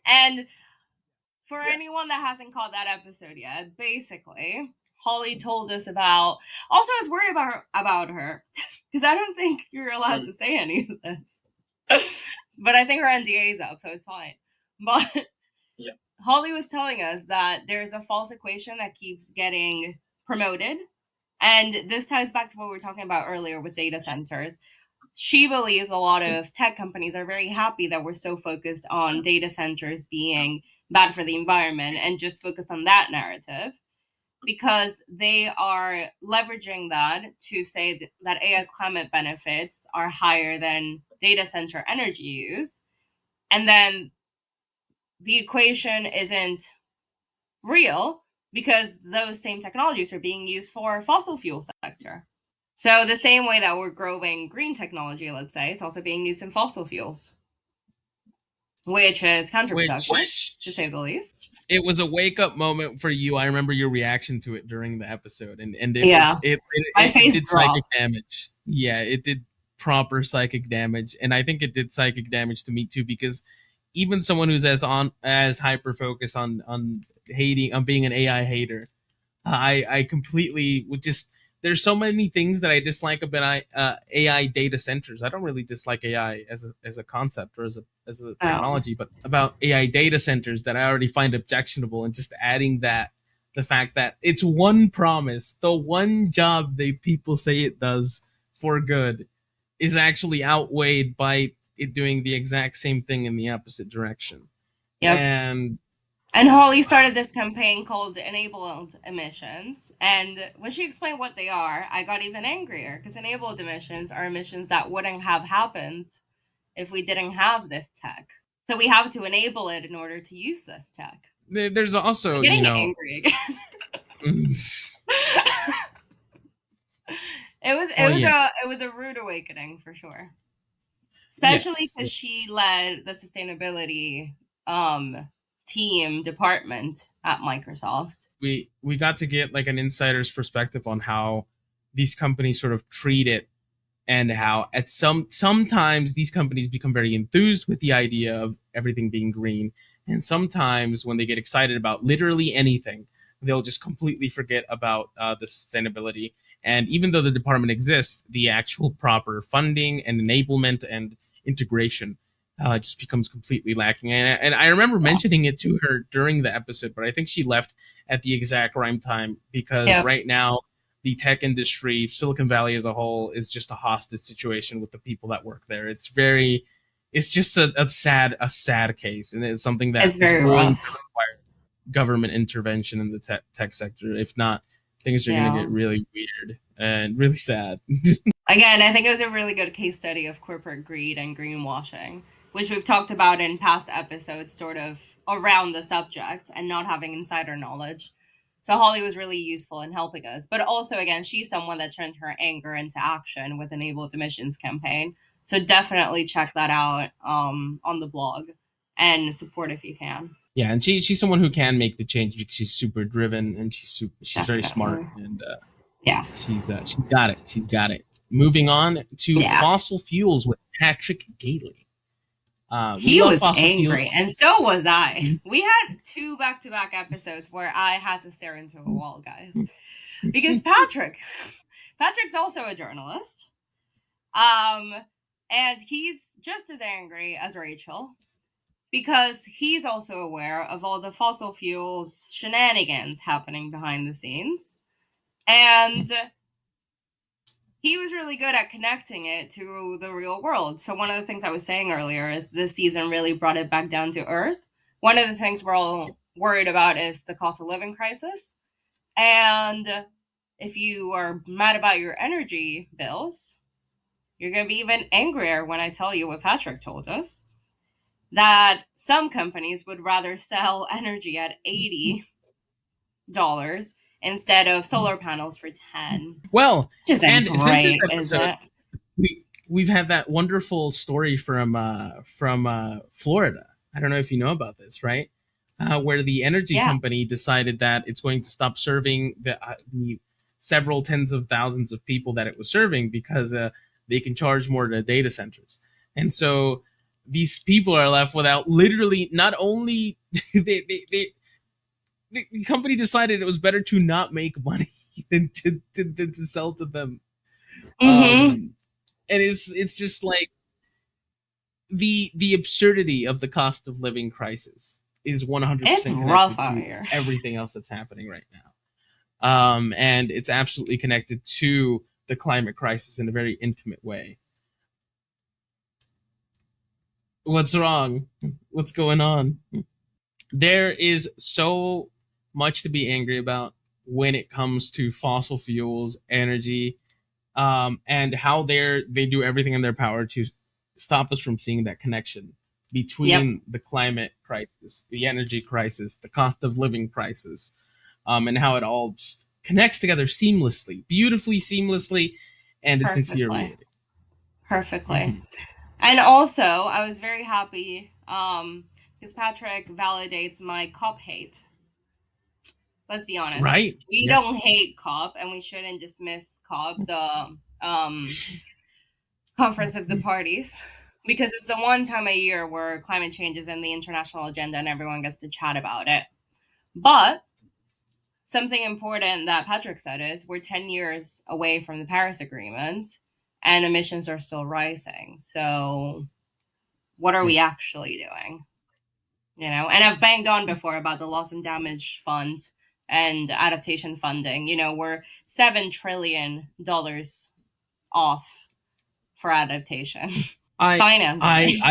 And for anyone that hasn't caught that episode yet, basically, Holly told us about... Also, I was worried about her, because I don't think you're allowed to say any of this. But I think her NDA is up, so it's fine. But Holly was telling us that there's a false equation that keeps getting promoted. And this ties back to what we were talking about earlier with data centers. She believes a lot of tech companies are very happy that we're so focused on data centers being bad for the environment and just focused on that narrative, because they are leveraging that to say that AI's climate benefits are higher than data center energy use. And then the equation isn't real because those same technologies are being used for fossil fuel sector. So the same way that we're growing green technology, let's say, it's also being used in fossil fuels, which is counterproductive, to say the least. It was a wake-up moment for you. I remember your reaction to it during the episode, and it did psychic damage. Yeah, it did proper psychic damage, and I think it did psychic damage to me too, because even someone who's as hyper focused on being an AI hater, I completely would just... There's so many things that I dislike about AI data centers. I don't really dislike AI as a concept or as a technology, but about AI data centers that I already find objectionable, and just adding the fact that it's one promise, the one job people say it does for good, is actually outweighed by it doing the exact same thing in the opposite direction. Yep. And Holly started this campaign called Enabled Emissions. And when she explained what they are, I got even angrier, because enabled emissions are emissions that wouldn't have happened if we didn't have this tech. So we have to enable it in order to use this tech. There's also, I'm getting angry again. It was a rude awakening for sure. Especially because she led the sustainability department at Microsoft. We got to get like an insider's perspective on how these companies sort of treat it, and how at sometimes these companies become very enthused with the idea of everything being green, and sometimes when they get excited about literally anything, they'll just completely forget about the sustainability. And even though the department exists, the actual proper funding and enablement and integration just becomes completely lacking. And I remember mentioning it to her during the episode, but I think she left at the exact right time, because right now the tech industry, Silicon Valley as a whole, is just a hostage situation with the people that work there. It's just a sad case, and it's something that is going to require government intervention in the tech sector. If not, things are going to get really weird and really sad. Again, I think it was a really good case study of corporate greed and greenwashing, which we've talked about in past episodes, sort of around the subject, and not having insider knowledge. So Holly was really useful in helping us. But also, again, she's someone that turned her anger into action with Enabled Emissions campaign. So definitely check that out on the blog and support if you can. Yeah, and she's someone who can make the change, because she's super driven, and she's very smart, and she's got it. She's got it. Moving on to fossil fuels with Patrick Galey. He was angry, and so was I. We had 2 back-to-back episodes where I had to stare into a wall, guys, because Patrick's also a journalist, and he's just as angry as Rachel. because he's also aware of all the fossil fuels shenanigans happening behind the scenes. And he was really good at connecting it to the real world. So one of the things I was saying earlier is this season really brought it back down to earth. One of the things we're all worried about is the cost of living crisis. And if you are mad about your energy bills, you're going to be even angrier when I tell you what Patrick told us, that some companies would rather sell energy at $80 instead of solar panels for 10. Well, Which isn't and since this great, is episode, it? we've had that wonderful story from Florida. I don't know if you know about this, right? Where the energy Yeah. company decided that it's going to stop serving the several tens of thousands of people that it was serving because they can charge more to data centers, and so these people are left without literally not only the company decided it was better to not make money than to sell to them. Mm-hmm. And it's just like the absurdity of the cost of living crisis is 100% It's connected rough out to here. everything else that's happening right now. And it's absolutely connected to the climate crisis in a very intimate way. What's wrong? What's going on? There is so much to be angry about when it comes to fossil fuels, energy, and how they do everything in their power to stop us from seeing that connection Yep. between the climate crisis, the energy crisis, the cost of living crisis, and how it all just connects together seamlessly, beautifully seamlessly, and it's infuriating. Perfectly. Mhm. And also, I was very happy because Patrick validates my cop hate. Let's be honest. Right? We Yeah. don't hate COP, and we shouldn't dismiss COP, the Conference of the Parties, because it's the one time a year where climate change is in the international agenda and everyone gets to chat about it. But something important that Patrick said is we're 10 years away from the Paris Agreement and emissions are still rising. So what are we actually doing? You know, and I've banged on before about the loss and damage fund and adaptation funding. You know, we're $7 trillion off for adaptation. I Financing I it.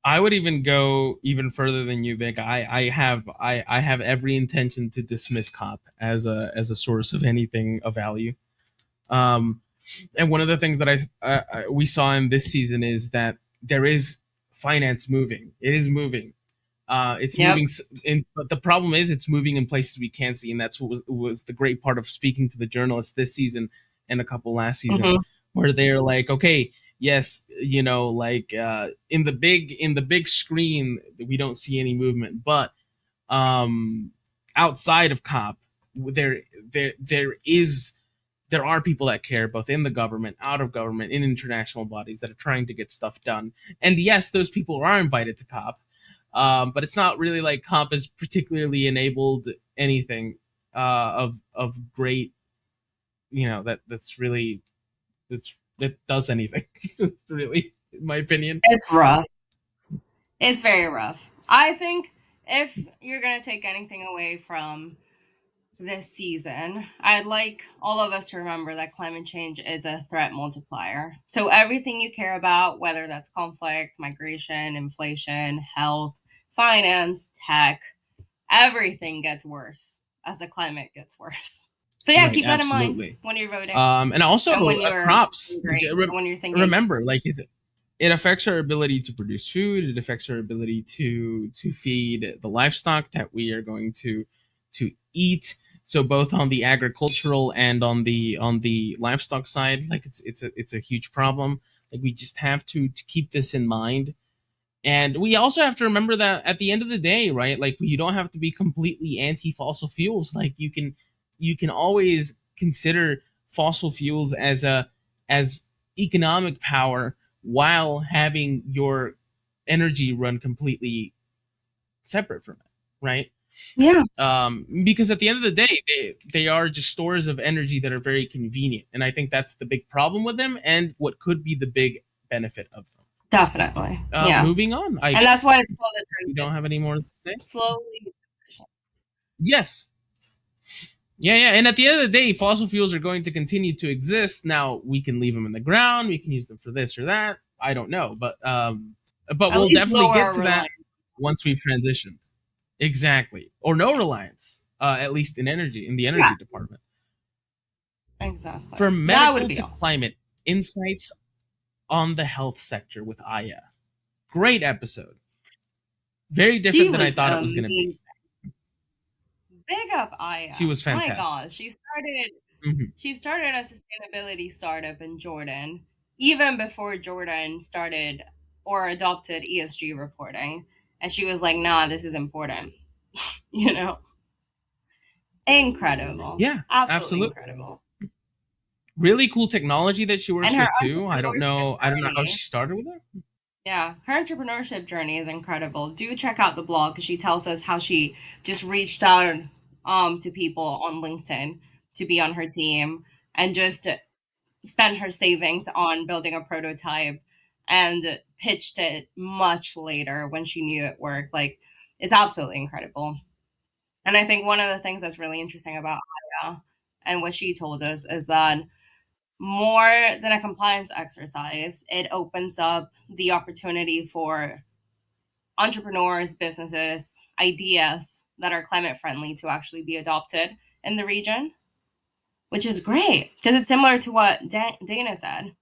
I would even go even further than you, Vic. I have every intention to dismiss COP as a source of anything of value. Um, and one of the things that we saw in this season is that there is finance moving. It is moving. It's Yep. moving, but the problem is it's moving in places we can't see, and that's what was the great part of speaking to the journalists this season and a couple last season, Mhm. where they're like, okay, yes, you know, like in the big screen we don't see any movement, but outside of COP, there there is there are people that care, both in the government, out of government, in international bodies that are trying to get stuff done. And yes, those people are invited to COP, but it's not really like COP has particularly enabled anything of great, you know, that does anything. Really, in my opinion. It's rough. It's very rough. I think if you're going to take anything away from this season, I'd like all of us to remember that climate change is a threat multiplier. So everything you care about, whether that's conflict, migration, inflation, health, finance, tech, everything gets worse as the climate gets worse. So yeah, Right, keep that in mind absolutely. when you're voting And also and when you're crops. angry, and when you're thinking. Remember, like it affects our ability to produce food. It affects our ability to feed the livestock that we are going to eat. So both on the agricultural and on the livestock side, like it's a huge problem. Like we just have to keep this in mind. And we also have to remember that at the end of the day, right? Like you don't have to be completely anti fossil fuels. Like you can always consider fossil fuels as economic power while having your energy run completely separate from it, right? Yeah. Because at the end of the day, they are just stores of energy that are very convenient, and I think that's the big problem with them, and what could be the big benefit of them. Definitely. Yeah. Moving on, I And that's guess. why it's called a You don't transition. have any more to say? Slowly. Yes. Yeah, yeah. And at the end of the day, fossil fuels are going to continue to exist. Now, we can leave them in the ground. We can use them for this or that. I don't know, but At we'll least definitely lower get our to that reliance. once we've transitioned. Exactly, or no reliance, at least in energy, in the Yeah, energy department. exactly. From That would medical be to awesome. climate, insights on the health sector with Aya. Great episode. Very She different than I was thought it was going to be. amazing. Big up She Aya. was My fantastic. gosh. Mhm. She started a sustainability startup in Jordan, even before Jordan started or adopted ESG reporting. And she was like, nah, this is important. You know? Incredible. Yeah, Absolutely absolutely. incredible. Really cool technology that she And works her with too. I don't entrepreneurship know. I don't know how journey. she started with it. Yeah, her entrepreneurship journey is incredible. Do check out the blog because she tells us how she just reached out to people on LinkedIn to be on her team and just spent her savings on building a prototype and pitched it much later when she knew it worked. Like, it's absolutely incredible. And I think one of the things that's really interesting about Aya and what she told us is that more than a compliance exercise, it opens up the opportunity for entrepreneurs, businesses, ideas that are climate friendly to actually be adopted in the region, which is great because it's similar to what Dana said,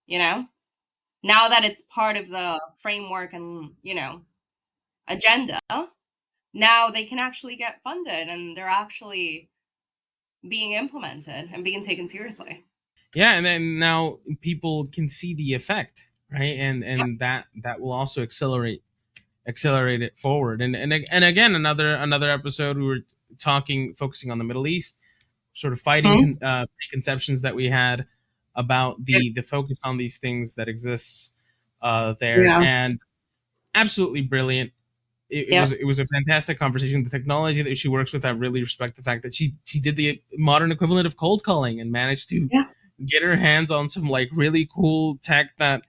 you know? Now that it's part of the framework and, agenda, now they can actually get funded and they're actually being implemented and being taken seriously. Yeah, and then now people can see the effect, right? And Yep. that will also accelerate it forward. And again, another episode we were focusing on the Middle East, sort of fighting Mhm. preconceptions that we had about Yep. the focus on these things that exists there, Yeah. and absolutely brilliant. Yep. It was a fantastic conversation. The technology that she works with, I really respect the fact that she did the modern equivalent of cold calling and managed to Yeah. get her hands on some like really cool tech that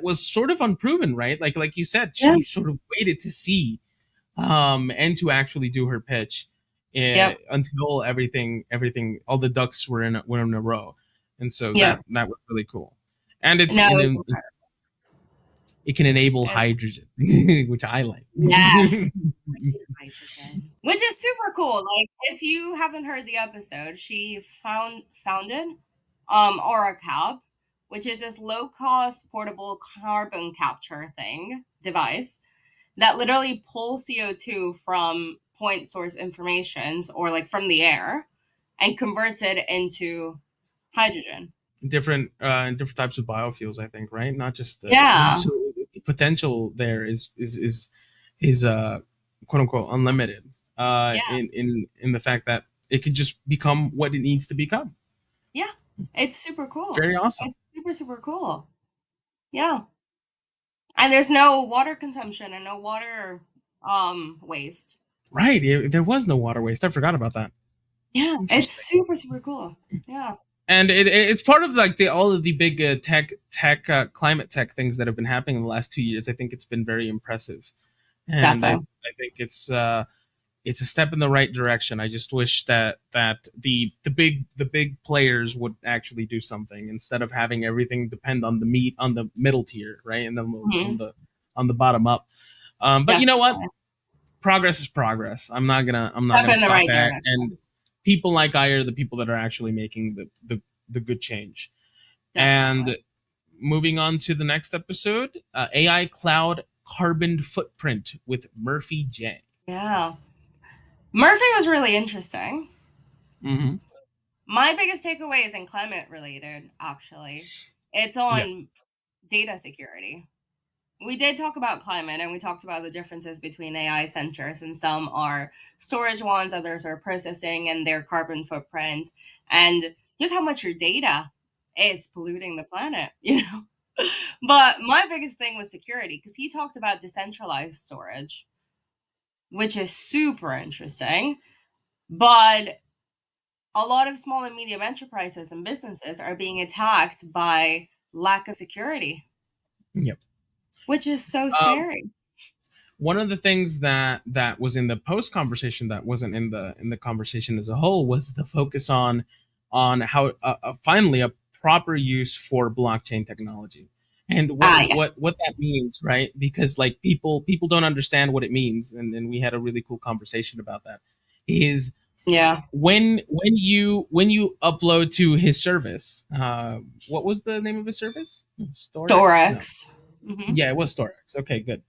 was sort of unproven, right? Like you said, Yeah. she sort of waited to see and to actually do her pitch Yep. until everything all the ducks were in a row, and so Yep. that was really cool. And No, it's it can enable incredible. hydrogen, which I like. Yes. Hydrogen. Which is super cool. Like if you haven't heard the episode, she founded AuraCab, which is this low cost portable carbon capture device that literally pulls CO2 from point source informations or like from the air and converts it into hydrogen. Different types of biofuels, I think, right? Not just Yeah. so the potential there is quote unquote unlimited Yeah. in the fact that it could just become what it needs to become. Yeah. It's super cool. Very awesome. It's super, super cool. Yeah. And there's no water consumption and no water waste. Right. There was no water waste. I forgot about that. Yeah, it's Interesting. super super cool. Yeah. And it's part of like the all of the big tech climate tech things that have been happening in the last 2 years. I think it's been very impressive, and Definitely. I think it's a step in the right direction. I just wish that the big players would actually do something instead of having everything depend on the meat on the middle tier, right, and then Hmm. on the bottom up. But you know what? Definitely. Progress is progress. I'm not Step gonna in the scoff right at it. And direction. people like I are the people that are actually making the good change. Definitely. And moving on to the next episode, AI cloud carbon footprint with Murphy J. Yeah. Murphy was really interesting. Mm-hmm. My biggest takeaway is in climate related, actually. It's Yeah. on data security. We did talk about climate and we talked about the differences between AI centers, and some are storage ones, others are processing and their carbon footprint, and just how much your data is polluting the planet, you know? But my biggest thing was security because he talked about decentralized storage, which is super interesting. But a lot of small and medium enterprises and businesses are being attacked by lack of security. Yep. which is so Um, scary. one of the things that was in the post conversation that wasn't in the conversation as a whole was the focus on how finally a proper use for blockchain technology and Ah, yeah. what that means, right? Because like people don't understand what it means, and we had a really cool conversation about that. Is Yeah. when you upload to his service, what was the name of his service? Storex? No, Dorex. Hmm. yeah, it was Storex. Okay, good.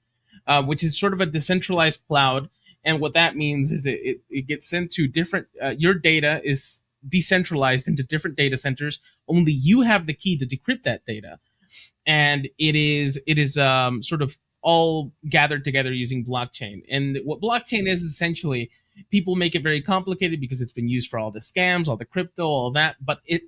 Which is sort of a decentralized cloud. And what that means is it gets sent to different, your data is decentralized into different data centers. Only you have the key to decrypt that data. And it is sort of all gathered together using blockchain. And what blockchain is essentially, people make it very complicated because it's been used for all the scams, all the crypto, all that. But it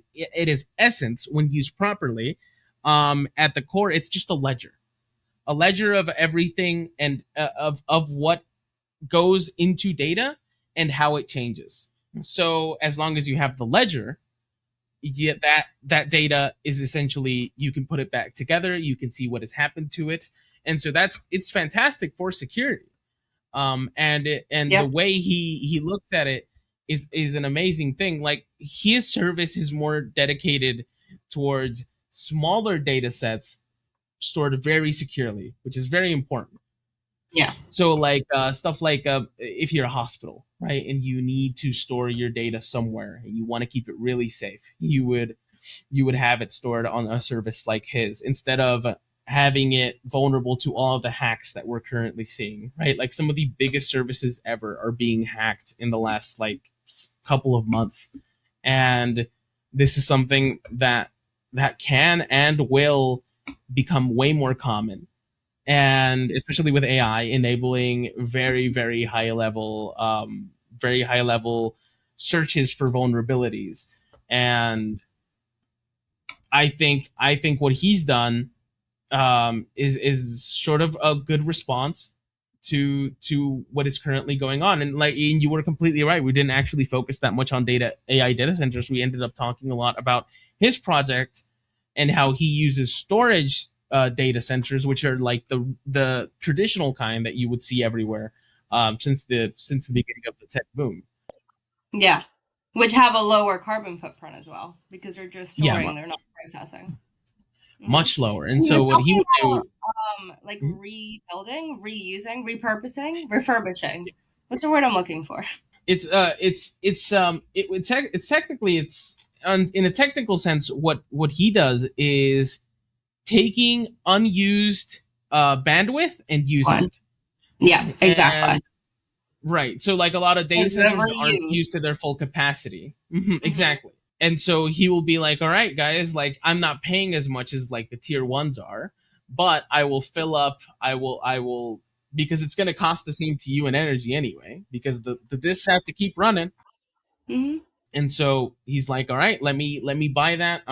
is essence when used properly. At the core, it's just a ledger of everything and of what goes into data and how it changes. So as long as you have the ledger, yet that data is essentially, you can put it back together, you can see what has happened to it, and so it's fantastic for security. And the Yep. way he looks at it is an amazing thing. Like his service is more dedicated towards smaller data sets stored very securely, which is very important. Yeah. So like stuff like if you're a hospital, right, and you need to store your data somewhere and you want to keep it really safe, you would have it stored on a service like his instead of having it vulnerable to all of the hacks that we're currently seeing, right? Like some of the biggest services ever are being hacked in the last like couple of months, and this is something that can and will become way more common, and especially with AI enabling very high level searches for vulnerabilities. And I think what he's done is sort of a good response to what is currently going on. And like Ian, you were completely right. We didn't actually focus that much on data AI data centers. We ended up talking a lot about his project and how he uses storage data centers, which are like the traditional kind that you would see everywhere since the beginning of the tech boom. Yeah. Which have a lower carbon footprint as well because they're just Yeah, storing, they're not processing. Hmm. much lower. And You were so what he talking would about do, like rebuilding, reusing, repurposing, refurbishing. What's the word I'm looking for? it's technically it's in a technical sense, what he does is taking unused bandwidth and using One. it. Yeah, exactly. And right, so like a lot of data It's never centers aren't used used. to their full capacity. Mhm, Hmm. exactly. And so he will be like, all right guys, like I'm not paying as much as like the tier ones are, but I will fill up, I will because it's going to cost the same to you in energy anyway, because the disks have to keep running. Hmm. And so he's like, all right, let me buy that.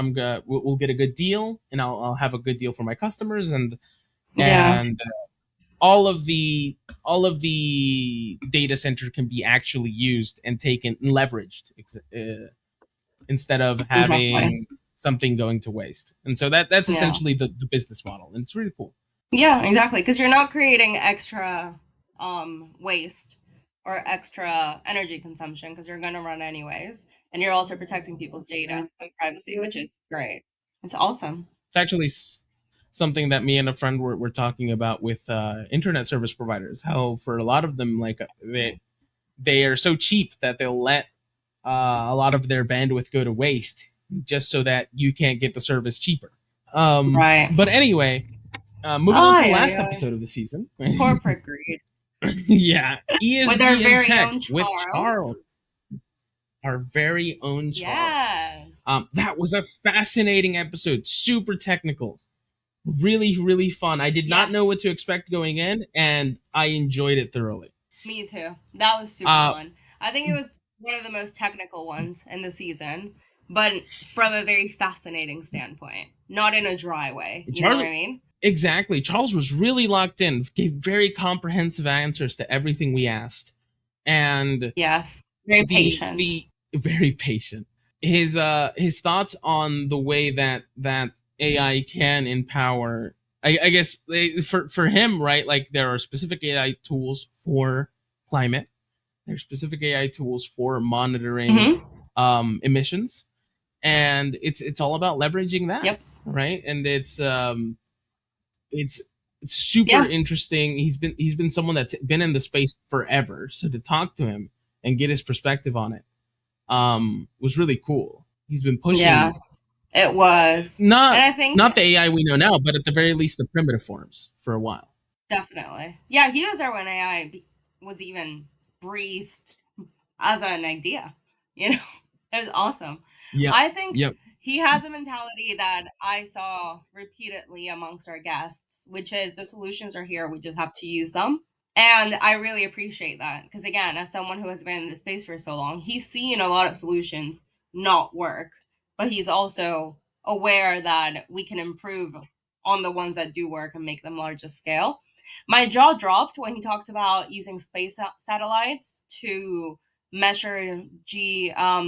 We'll get a good deal, and I'll have a good deal for my customers. Yeah. And all of the data center can be actually used and taken and leveraged, instead of Exactly. having something going to waste. And so that's Yeah. essentially the business model, and it's really cool. Yeah, exactly. Because you're not creating extra waste or extra energy consumption because you're going to run anyways. And you're also protecting people's data and privacy, which is great. It's awesome. It's actually something that me and a friend were talking about with internet service providers. How for a lot of them, like they are so cheap that they'll let a lot of their bandwidth go to waste just so that you can't get the service cheaper. Right. But anyway, moving on Oh, to the yeah, last yeah. episode of the season. Corporate greed. Yeah, With our ESG and very tech own with Charles. Charles, our very own Charles. Yes. That was a fascinating episode, super technical, really, really fun. I did not know Yes. what to expect going in, and I enjoyed it thoroughly. Me too. That was super Uh, fun. I think it was one of the most technical ones in the season, but from a very fascinating standpoint, not in a dry way. You know what Charles, I mean? exactly. Charles was really locked in, gave very comprehensive answers to everything we asked, and Yes. Very patient. the very patient. His thoughts on the way that AI can empower I guess for him, right? Like there are specific AI tools for climate. There's specific AI tools for monitoring Mm-hmm. emissions, and it's all about leveraging that, Yep. right? And it's super Yeah. interesting. He's been someone that's been in the space forever, so to talk to him and get his perspective on it was really cool. He's been Yeah. pushing It was, not and I think not the AI we know now, but at the very least the primitive forms for a while. definitely, yeah, he was there when was even breathed as an idea. You know, it was awesome. Yep. I think Yep. he has a mentality that I saw repeatedly amongst our guests, which is the solutions are here, we just have to use them. And I really appreciate that because, again, as someone who has been in the space for so long, he's seen a lot of solutions not work, but he's also aware that we can improve on the ones that do work and make them larger scale. My jaw dropped when he talked about using space satellites to measure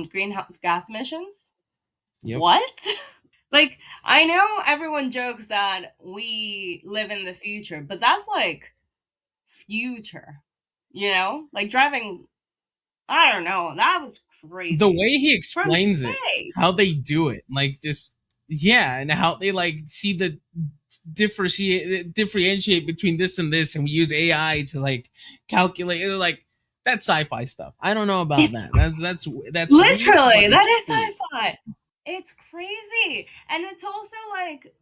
greenhouse gas emissions. Yep. What? Like, I know everyone jokes that we live in the future, but that's like future, like driving. I don't know. That was The crazy way he from explains it, space. how they do it, like just yeah, and how they like see the differentiate between this and this, and we use AI to like calculate like that's sci-fi stuff. I don't know about It's that. That's weird, but literally that it's is cool. sci-fi. It's crazy, and it's also like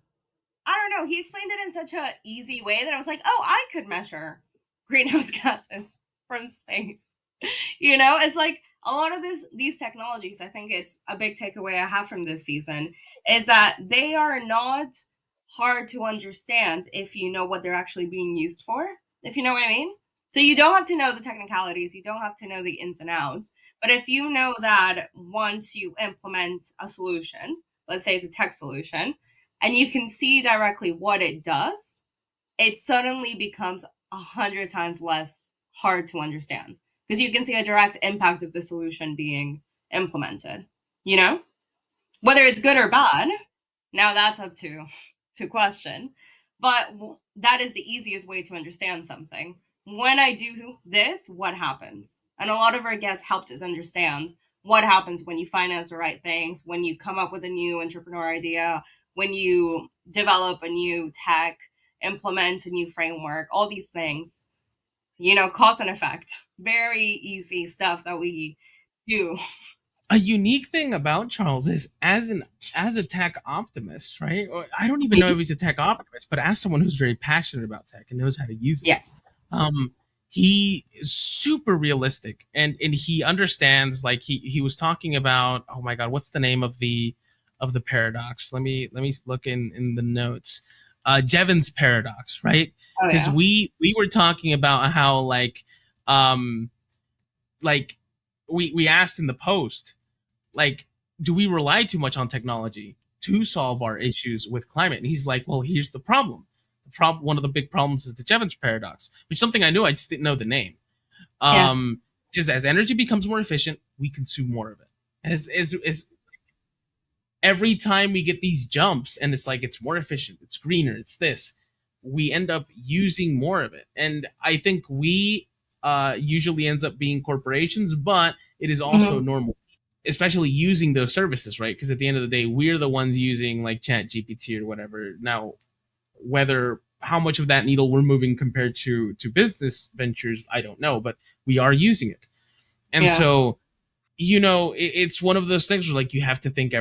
I don't know. He explained it in such a easy way that I was like, oh, I could measure greenhouse gases from space. It's like a lot of these technologies. I think it's a big takeaway I have from this season is that they are not hard to understand if you know what they're actually being used for. If you know what I mean. So you don't have to know the technicalities. You don't have to know the ins and outs. But if you know that once you implement a solution, let's say it's a tech solution, and you can see directly what it does, it suddenly becomes 100 times less hard to understand because you can see a direct impact of the solution being implemented. You know, whether it's good or bad, now that's up to question. But that is the easiest way to understand something. When I do this, what happens? And a lot of our guests helped us understand what happens when you finance the right things, when you come up with a new entrepreneur idea, when you develop a new tech, implement a new framework, all these things, cause and effect. Very easy stuff that we do. A unique thing about Charles is as a tech optimist, right? Or I don't even know if he's a tech optimist, but as someone who's very passionate about tech and knows how to use it, Yeah. um, he is super realistic and he understands. Like he was talking about, oh my god, what's the name of the paradox? Let me look in the notes. Jevons paradox, right? Oh, Because yeah. we were talking about how um like we asked in the post, like, do we rely too much on technology to solve our issues with climate? And he's like, well, here's the problem. One of the big problems is the Jevons paradox, which is something I knew, I just didn't know the name. Yeah. Just as energy becomes more efficient, we consume more of it. As every time we get these jumps, and it's like it's more efficient, it's greener, it's this, we end up using more of it. And I think we usually ends up being corporations, but it is also Mhm. normal, especially using those services, right? Because at the end of the day, we're the ones using like Chat GPT or whatever. Now, whether how much of that needle we're moving compared to business ventures, I don't know, but we are using it. And Yeah. so, it's one of those things where like you have to think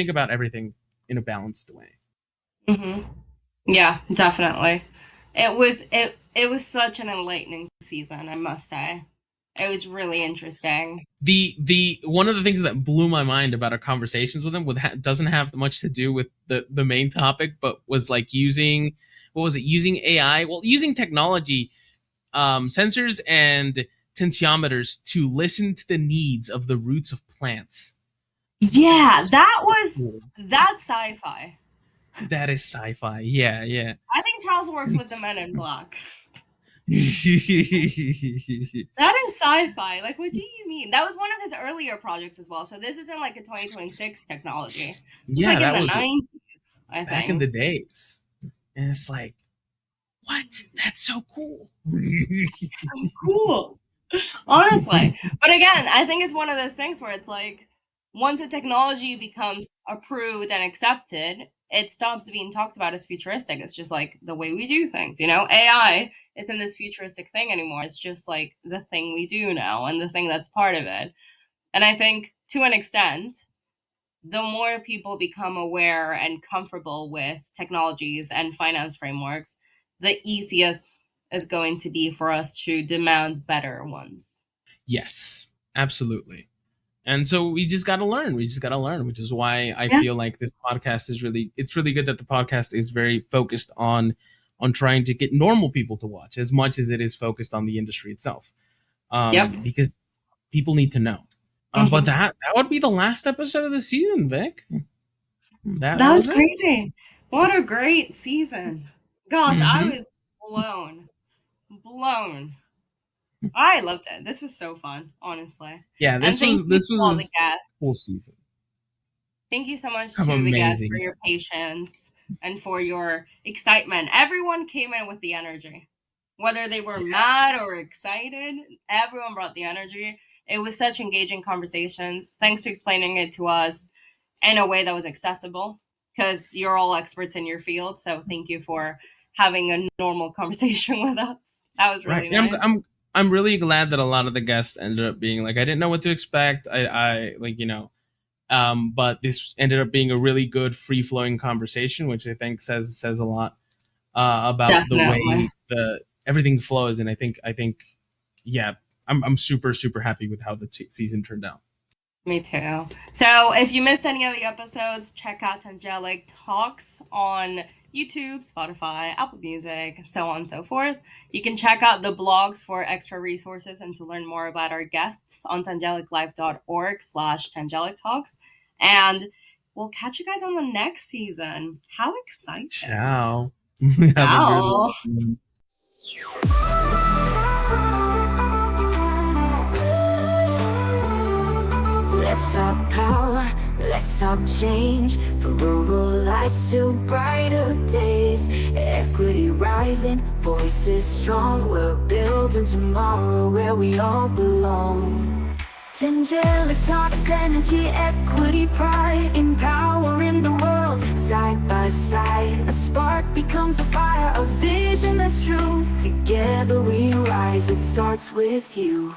about everything in a balanced way. Hmm. Yeah, definitely. It was such an enlightening season, I must say. It was really interesting. The one of the things that blew my mind about our conversations with him doesn't have much to do with the main topic, but was like using what was it using AI, well, using technology, sensors and tensiometers to listen to the needs of the roots of plants. That Yeah, was that so was cool. that's sci-fi. That is sci-fi. Yeah, yeah. I think Charles works with the It's Men in Black. That is sci-fi. Like, what do you mean? That was one of his earlier projects as well. So this isn't like a 2026 technology. This is yeah, like in that the was 90s, I back in think. the days. And it's like, what? That's so cool. It's so cool. Honestly. But again, I think it's one of those things where it's like, once a technology becomes approved and accepted, it stops being talked about as futuristic. It's just like the way we do things, you know? AI isn't this futuristic thing anymore. It's just like the thing we do now and the thing that's part of it. And I think to an extent, the more people become aware and comfortable with technologies and finance frameworks, the easiest is going to be for us to demand better ones. Yes, absolutely. And so we just got to learn. We just got to learn, which is why I Yeah. feel like this podcast is it's really good that the podcast is very focused on trying to get normal people to watch as much as it is focused on the industry itself. Yep. Because people need to know. But that would be the last episode of the season, Vic. That That was it. crazy. What a great season. Gosh, I was blown. Blown. I loved it. This was so fun, honestly. Yeah, And this thank was you to all the a full guests. season. Thank you so much Some to the guests amazing for your guests. patience and for your excitement. Everyone came in with the energy. Whether they were mad or excited, everyone brought the energy. It was such engaging conversations. Thanks for explaining it to us in a way that was accessible because you're all experts in your field. So thank you for having a normal conversation with us. That was really Right. nice. I'm really glad that a lot of the guests ended up being like, I didn't know what to expect. I like, you know, but this ended up being a really good free flowing conversation, which I think says a lot about the Definitely. way the everything flows. And I think yeah, I'm super happy with how the season turned out. Me too. So if you missed any of the episodes, check out Tangelic Talks on YouTube, Spotify, Apple Music, so on and so forth. You can check out the blogs for extra resources and to learn more about our guests on tangeliclife.org/Tangelic Talks. And we'll catch you guys on the next season. How exciting. Ciao. Have a good Ciao. one. Let's talk power, let's talk change. From rural lights to brighter days. Equity rising, voices strong. We're building tomorrow where we all belong. Tangelic Talks, energy, equity, pride. Empowering the world, side by side. A spark becomes a fire, a vision that's true. Together we rise, it starts with you.